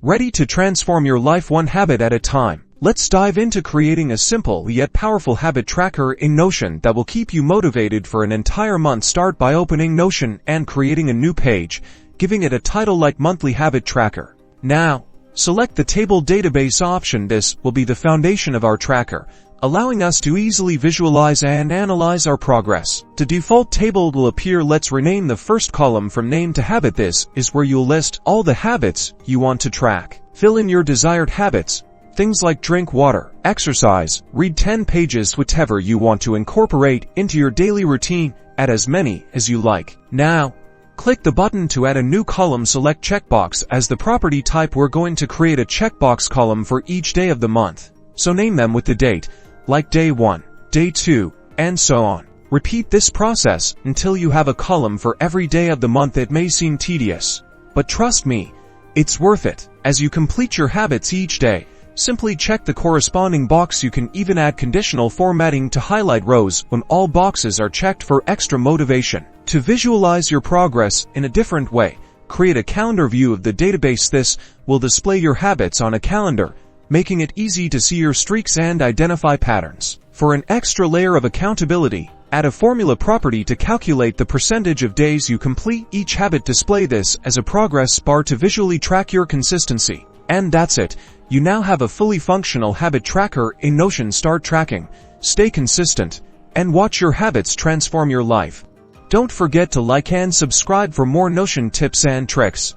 ready to transform your life one habit at a time. Let's dive into creating a simple yet powerful habit tracker in Notion that will keep you motivated for an entire month. Start by opening Notion and creating a new page, giving it a title like Monthly Habit Tracker. Now, select the Table Database option. This will be the foundation of our tracker, allowing us to easily visualize and analyze our progress. The default table will appear. Let's rename the first column from Name to Habit. This is where you'll list all the habits you want to track. Fill in your desired habits, things like drink water, exercise, read 10 pages, whatever you want to incorporate into your daily routine. Add as many as you like. Now, click the button to add a new column. Select Checkbox as the property type. We're going to create a checkbox column for each day of the month, so name them with the date, like day 1, day 2, and so on. Repeat this process until you have a column for every day of the month. It may seem tedious, but trust me, it's worth it. As you complete your habits each day, simply check the corresponding box. You can even add conditional formatting to highlight rows when all boxes are checked for extra motivation. To visualize your progress in a different way, create a calendar view of the database. This will display your habits on a calendar, making it easy to see your streaks and identify patterns. For an extra layer of accountability, add a formula property to calculate the percentage of days you complete each habit. Display this as a progress bar to visually track your consistency. And that's it. You now have a fully functional habit tracker in Notion. Start tracking, stay consistent, and watch your habits transform your life. Don't forget to like and subscribe for more Notion tips and tricks.